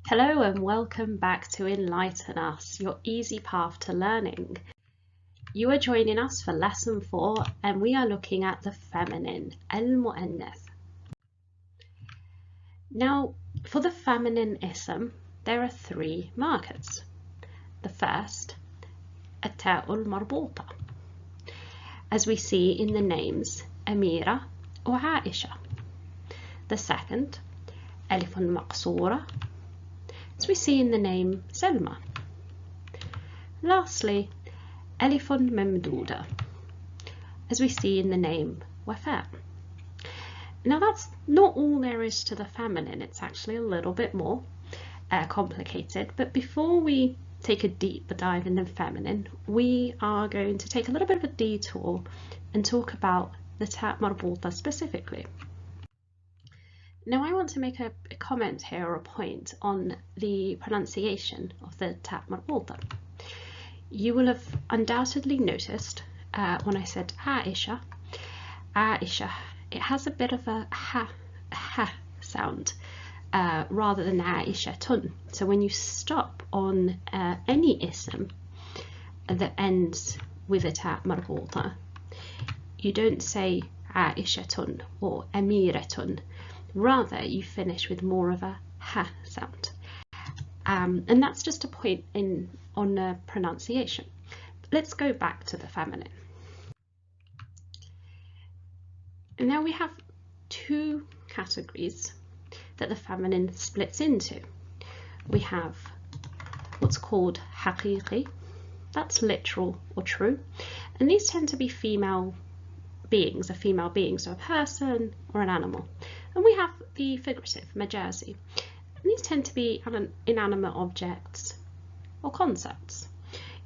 Hello and welcome back to Enlighten Us, your easy path to learning. You are joining us for lesson 4 and we are looking at the feminine, al-mu'annath. Now, for the feminine ism, there are 3 markers. The first, at-ta'ul marbuta, as we see in the names Amira or Aisha. The second, alifun maqsoora, as we see in the name Selma. Lastly, alifun mamduda, as we see in the name Wafa. Now that's not all there is to the feminine, it's actually a little bit more complicated, but before we take a deeper dive in the feminine, we are going to take a little bit of a detour and talk about the ta' marbuta specifically. Now I want to make a comment here or a point on the pronunciation of the ta' marbuta. You will have undoubtedly noticed when I said Aisha, it has a bit of a ha sound rather than Aishatun. So when you stop on any ism that ends with a ta' marbuta, you don't say Aishatun or Amiratun. Rather, you finish with more of a ha sound. And that's just a point on pronunciation. Let's go back to the feminine. And now we have 2 categories that the feminine splits into. We have what's called haqiqi, that's literal or true, and these tend to be female beings, so a person or an animal. And we have the figurative, majazi, and these tend to be inanimate objects or concepts.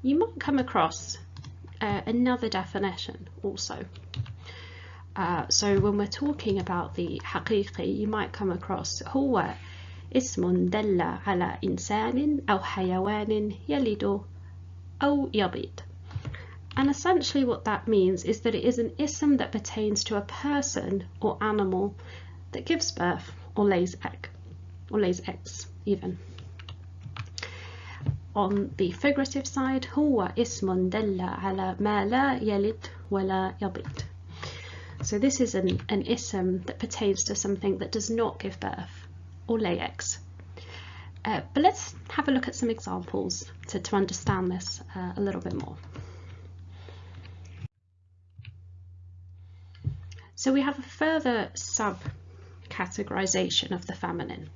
You might come across another definition also. So when we're talking about the haqiqi, you might come across هو اسم دل على إنسان أو حيوان يلد أو يبيض. And essentially what that means is that it is an ism that pertains to a person or animal that gives birth or lays eggs even. On the figurative side, هو اسم دل على ما لا يلد ولا يبيض. So this is an ism that pertains to something that does not give birth or lay eggs. But let's have a look at some examples to understand this a little bit more. So we have a further sub-categorization of the feminine.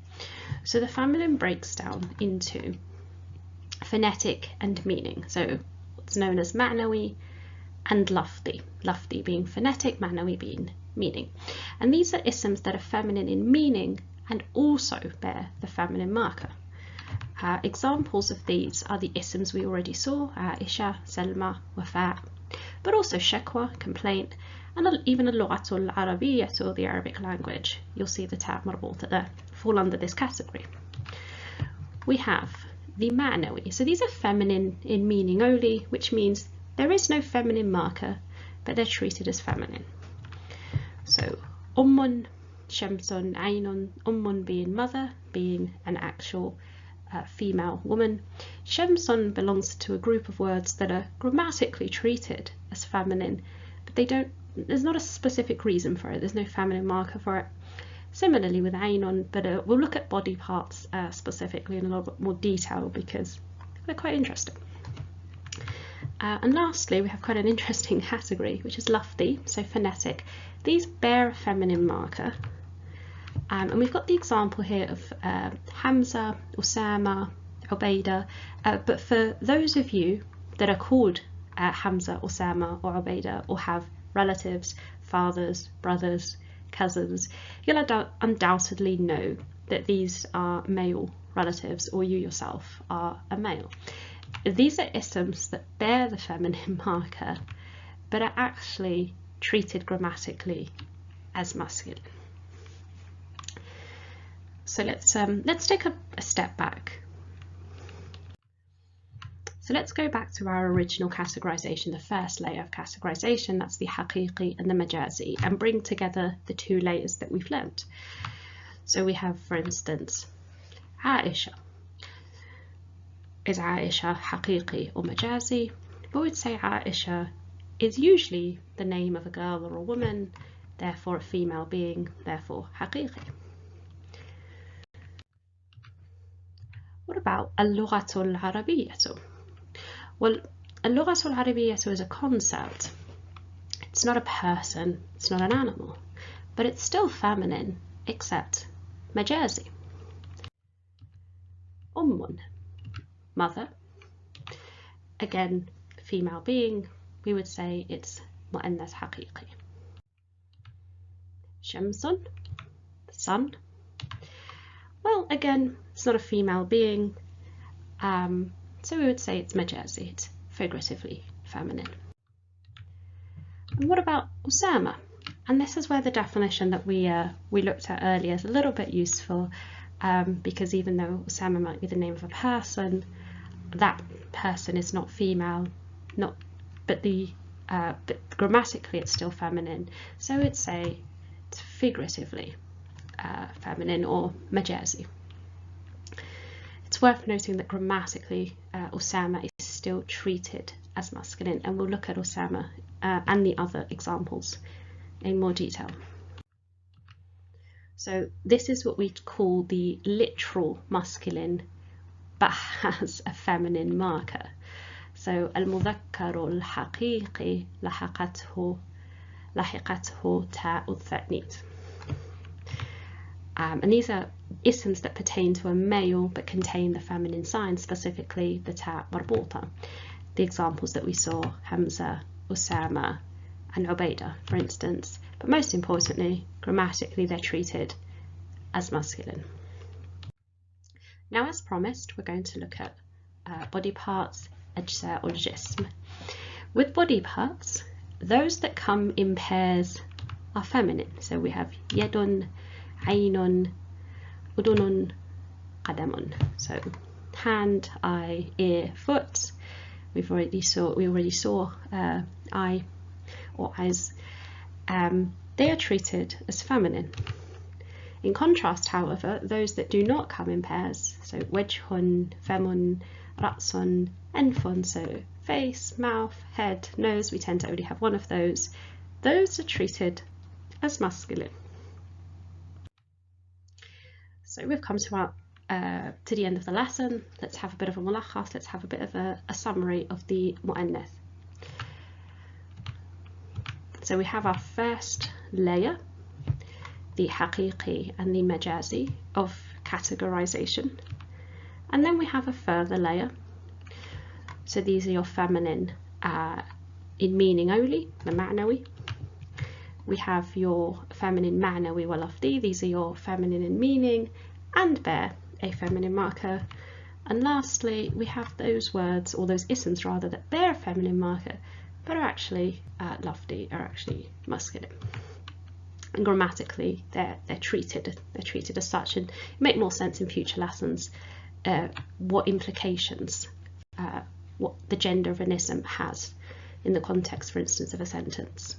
So the feminine breaks down into phonetic and meaning. So what's known as ma'nawi and lafdi. Lafdi being phonetic, ma'nawi being meaning. And these are isms that are feminine in meaning and also bear the feminine marker. Examples of these are the isms we already saw, Aisha, Selma, Wafa, but also shakwa, complaint, and even al-lughatul arabiyyah, or the Arabic language. You'll see the ta' marbuta there fall under this category. We have the ma'nawi. So these are feminine in meaning only, which means there is no feminine marker, but they're treated as feminine. So ummun, shamsun, aynun, ummun being mother, being an actual female woman. Shamsun belongs to a group of words that are grammatically treated as feminine, but there's not a specific reason for it. There's no feminine marker for it. Similarly with aynun, but we'll look at body parts specifically in a little bit more detail because they're quite interesting. And lastly, we have quite an interesting category, which is lafdi, so phonetic. These bear a feminine marker. And we've got the example here of Hamza, Usama, Ubaida, but for those of you that are called Hamza, Usama or Ubaida, or have relatives, fathers, brothers, cousins, you'll undoubtedly know that these are male relatives, or you yourself are a male. These are isms that bear the feminine marker, but are actually treated grammatically as masculine. So let's take a step back. So let's go back to our original categorization, the first layer of categorization, that's the haqiqi and the majazi, and bring together the 2 layers that we've learnt. So we have, for instance, Aisha. is Aisha haqiqi or majazi? We would say Aisha is usually the name of a girl or a woman, therefore a female being, therefore haqiqi. What about al-lughatul arabiyyatu? Well, al-lughatul arabiyyatu is a concept. It's not a person, it's not an animal, but it's still feminine, except majazi. Ummun, mother. Again, female being, we would say it's mu'annath haqiqi. Shamsun, the sun. Well, again, it's not a female being, so we would say it's majazi, it's figuratively feminine. And what about Usama? And this is where the definition that we looked at earlier is a little bit useful, because even though Usama might be the name of a person, that person is not female, but grammatically it's still feminine. So we'd say it's figuratively feminine or majazi. It's worth noting that grammatically Usama is still treated as masculine, and we'll look at Usama and the other examples in more detail. So this is what we call the literal masculine, but has a feminine marker. So al-mudhakkaru al-haqiqi lahiqathu ta'u al-thathnith. And these are isms that pertain to a male but contain the feminine sign, specifically the ta' marbuta. The examples that we saw, Hamza, Usama and Ubaidah, for instance, but most importantly, grammatically they're treated as masculine. Now, as promised, we're going to look at body parts, ajza' al-jism. With body parts, those that come in pairs are feminine. So we have yadun, aynun, udunun, qadamun. So hand, eye, ear, foot. We already saw eye or eyes. They are treated as feminine. In contrast, however, those that do not come in pairs, so wajhun, famun, ra'sun, anfun, so face, mouth, head, nose, we tend to only have one of those. Those are treated as masculine. So we've come to the end of the lesson. Let's have a bit of a mulakhas, let's have a bit of a summary of the mu'annath. So we have our first layer, the haqiqi and the majazi of categorization. And then we have a further layer. So these are your feminine in meaning only, the ma'nawi. We have your feminine ma'nawi wa lafdi. These are your feminine in meaning and bear a feminine marker. And lastly, we have those words, or those isms rather, that bear a feminine marker but are actually lafdi, are actually masculine. And grammatically they're treated as such, and make more sense in future lessons what implications what the gender of an ism has in the context, for instance, of a sentence.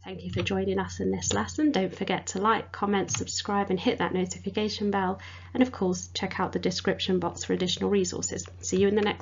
Thank you for joining us in this lesson. Don't forget to like, comment, subscribe and hit that notification bell, and of course check out the description box for additional resources. See you in the next